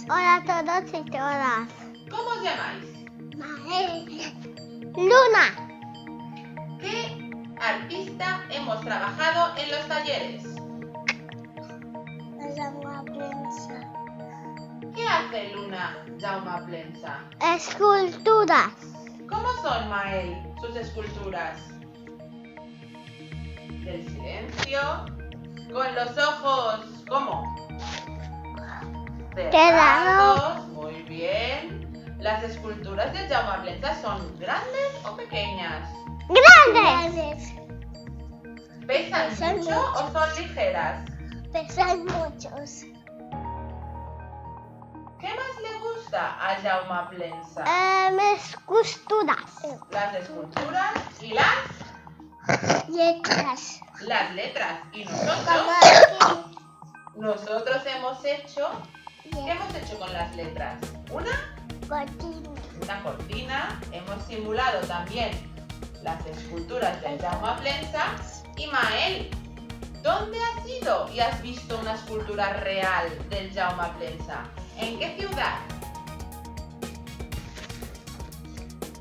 Hola a todos y todas. ¿Cómo os llamáis? Luna. ¿Qué artista hemos trabajado en los talleres? ¿Qué hace Luna Jaume Plensa? Esculturas. ¿Cómo son, Mael, sus esculturas? Del silencio, con los ojos, ¿cómo? Cerrados, muy bien. ¿Las esculturas de Jaume Plensa son grandes o pequeñas? Grandes. ¿Pesan mucho o son ligeras? Pesan muchos. ¿Qué más le gusta a Jaume Plensa? Esculturas. Las esculturas y las Letras. letras. Y nosotros hemos hecho, ¿qué hemos hecho con las letras? Una cortina. Hemos simulado también las esculturas de Jaume Plensa. Y Mael, ¿dónde has ido y has visto una escultura real del Jaume Plensa? ¿En qué ciudad?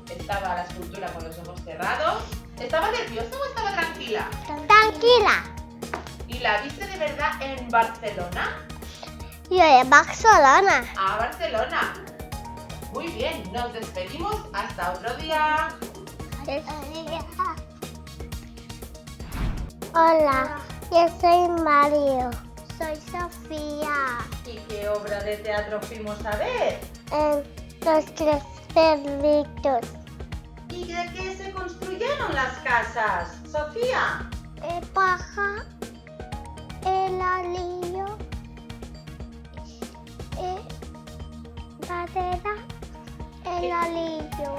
¿Estaba la escultura con los ojos cerrados? ¿Estaba nerviosa o estaba tranquila? Tranquila. ¿Y la viste de verdad en Barcelona? Yo de Barcelona. A Barcelona. Muy bien, nos despedimos hasta otro día. Hola, yo soy Mario. Soy Sofía. ¿Y qué obra de teatro fuimos a ver? Los tres perritos. ¿Y de qué se construyeron las casas, Sofía? Paja, el alillo, madera, el alillo,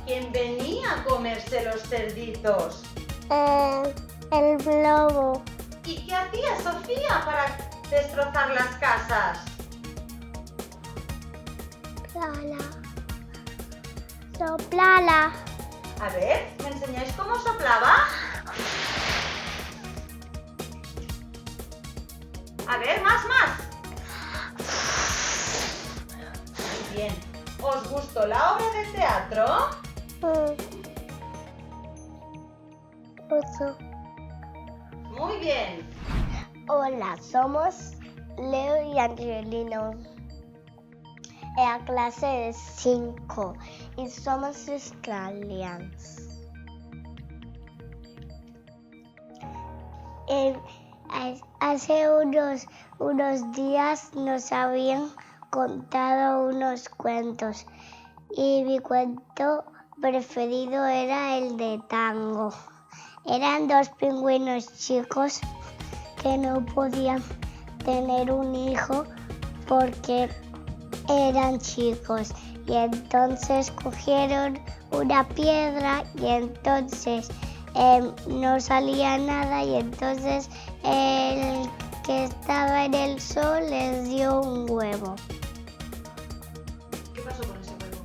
¿Quién venía a comerse los cerditos? el globo, ¿Y qué hacía Sofía para destrozar las casas? soplala. A ver, ¿me enseñáis cómo soplaba? A ver, más. Muy bien. ¿Os gustó la obra de teatro? Uso. Muy bien. Hola, somos Leo y Angelino. En la clase de 5 y somos australianos. Hace unos días nos habían contado unos cuentos y mi cuento preferido era el de Tango. Eran dos pingüinos chicos que no podían tener un hijo porque eran chicos y entonces cogieron una piedra y entonces no salía nada y entonces el que estaba en el sol les dio un huevo. ¿Qué pasó con ese huevo?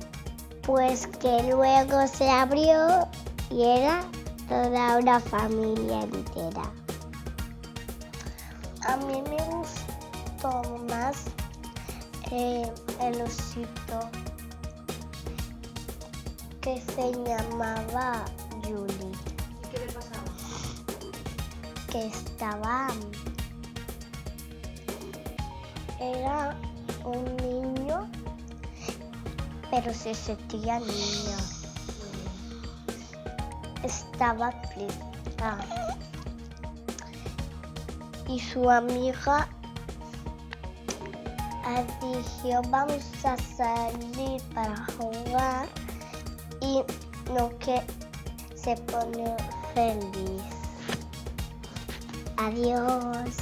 Pues que luego se abrió y era toda una familia entera. A mí me gustó más el osito que se llamaba Julie, ¿Y qué le pasaba? que era un niño, pero se sentía niño. Estaba triste. Y su amiga dijo, vamos a salir para jugar y no que se pone feliz. Adiós.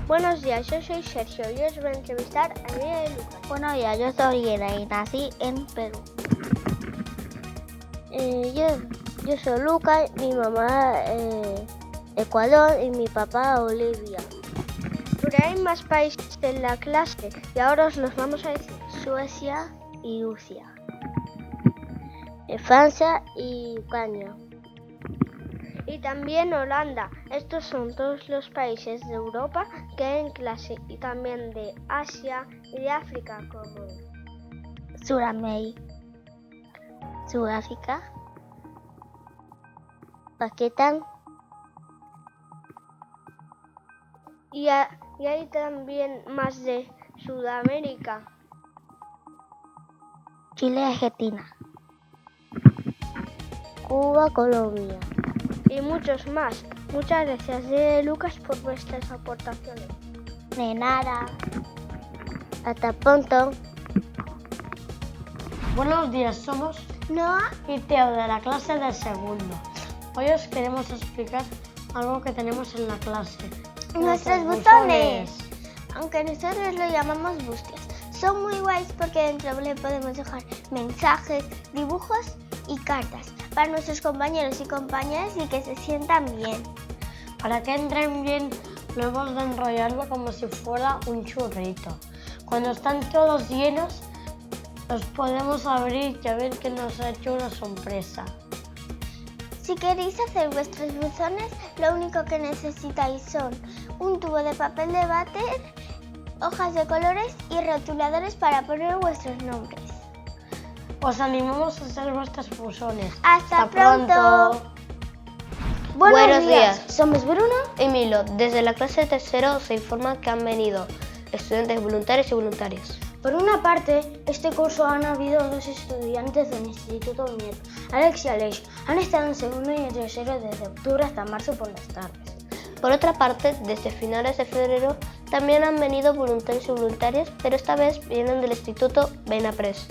Buenos días, yo soy Sergio y os voy a entrevistar a Miguel y Lucas. Buenos días, yo soy Ira y nací en Perú. Yo soy Lucas, mi mamá Ecuador y mi papá Bolivia. Pero hay más países en la clase y ahora os los vamos a decir: Suecia y Rusia. Francia y Ucrania. Y también Holanda. Estos son todos los países de Europa que hay en clase y también de Asia y de África como Suramérica, Sudáfrica, Pakistán, y hay también más de Sudamérica. Chile, Argentina, Cuba, Colombia. Y muchos más. Muchas gracias, Lucas, por vuestras aportaciones. De nada. Hasta pronto. Buenos días, somos Noah y Teo de la clase de segundo. Hoy os queremos explicar algo que tenemos en la clase. Nuestros buzones. Aunque nosotros lo llamamos bustias. Son muy guays porque dentro le podemos dejar mensajes, dibujos y cartas para nuestros compañeros y compañeras y que se sientan bien. Para que entren bien, lo hemos de enrollarlo como si fuera un churrito. Cuando están todos llenos, los podemos abrir y a ver que nos ha hecho una sorpresa. Si queréis hacer vuestros buzones, lo único que necesitáis son un tubo de papel de váter, hojas de colores y rotuladores para poner vuestros nombres. Os animamos a hacer vuestros buzones. ¡Hasta pronto! Buenos días. Somos Bruno y Milo, desde la clase de tercero os informa que han venido estudiantes voluntarios y voluntarias. Por una parte, este curso han habido 2 estudiantes del Instituto Mier, Alex y Aleix. Han estado en segundo y en tercero desde octubre hasta marzo por las tardes. Por otra parte, desde finales de febrero también han venido voluntarios y voluntarias, pero esta vez vienen del Instituto Benapres,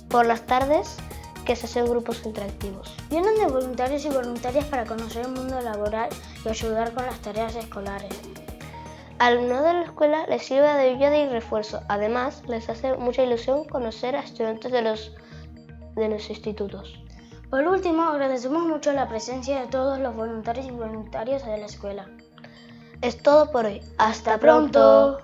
por las tardes, que se hacen grupos interactivos. Vienen de voluntarios y voluntarias para conocer el mundo laboral y ayudar con las tareas escolares. Al alumnado de la escuela les sirve de ayuda y refuerzo. Además, les hace mucha ilusión conocer a estudiantes de los institutos. Por último, agradecemos mucho la presencia de todos los voluntarios y voluntarias de la escuela. Es todo por hoy. ¡Hasta pronto!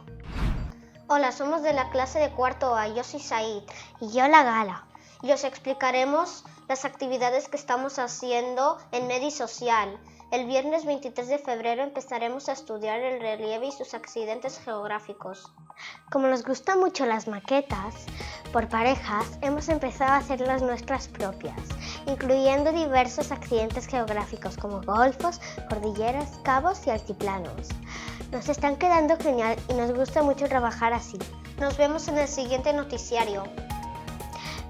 Hola, somos de la clase de cuarto A. Yo soy Said. Y yo la Gala. Y os explicaremos las actividades que estamos haciendo en Medi Social. El viernes 23 de febrero empezaremos a estudiar el relieve y sus accidentes geográficos. Como nos gustan mucho las maquetas, por parejas hemos empezado a hacer las nuestras propias, incluyendo diversos accidentes geográficos como golfos, cordilleras, cabos y altiplanos. Nos están quedando genial y nos gusta mucho trabajar así. Nos vemos en el siguiente noticiario.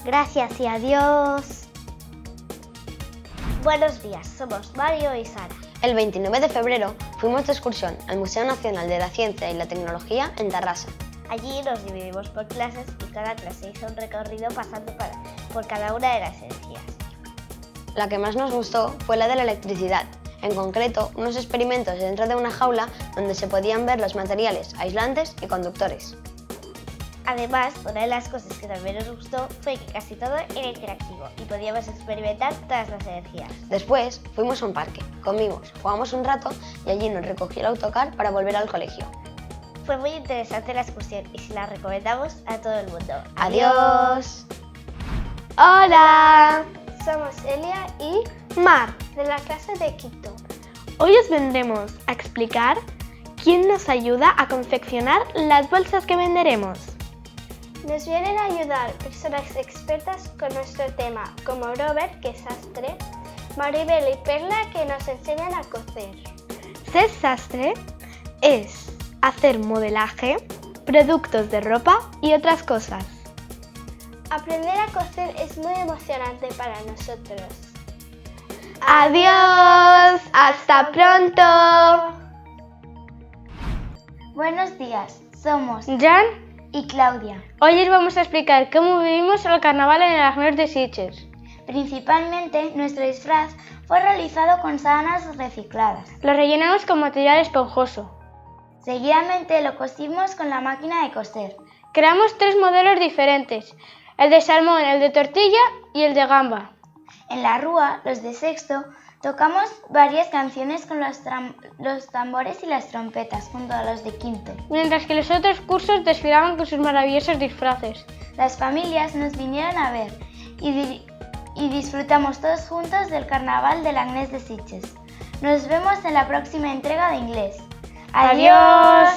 Gracias y adiós. Buenos días, somos Mario y Sara. El 29 de febrero fuimos de excursión al Museo Nacional de la Ciencia y la Tecnología en Tarrasa. Allí nos dividimos por clases y cada clase hizo un recorrido pasando por cada una de las energías. La que más nos gustó fue la de la electricidad, en concreto unos experimentos dentro de una jaula donde se podían ver los materiales aislantes y conductores. Además, una de las cosas que también nos gustó fue que casi todo era interactivo y podíamos experimentar todas las energías. Después fuimos a un parque, comimos, jugamos un rato y allí nos recogió el autocar para volver al colegio. Fue muy interesante la excursión y se la recomendamos a todo el mundo. ¡Adiós! ¡Hola! Somos Elia y Mar, de la clase de Quito. Hoy os vendremos a explicar quién nos ayuda a confeccionar las bolsas que venderemos. Nos vienen a ayudar personas expertas con nuestro tema, como Robert, que es sastre, Maribel y Perla, que nos enseñan a coser. Ser sastre es hacer modelaje, productos de ropa y otras cosas. Aprender a coser es muy emocionante para nosotros. ¡Adiós! ¡Hasta pronto! Buenos días, somos Jan, y Claudia. hoy os vamos a explicar cómo vivimos el carnaval en el Arnés de Sitges. Principalmente, nuestro disfraz fue realizado con sábanas recicladas. Lo rellenamos con material esponjoso. Seguidamente lo cosimos con la máquina de coser. Creamos 3 modelos diferentes, el de salmón, el de tortilla y el de gamba. En la rúa, los de sexto, tocamos varias canciones con los tambores y las trompetas junto a los de quinto. Mientras que los otros cursos desfilaban con sus maravillosos disfraces. Las familias nos vinieron a ver y disfrutamos todos juntos del Carnaval del Agnés de Sitges. Nos vemos en la próxima entrega de inglés. ¡Adiós!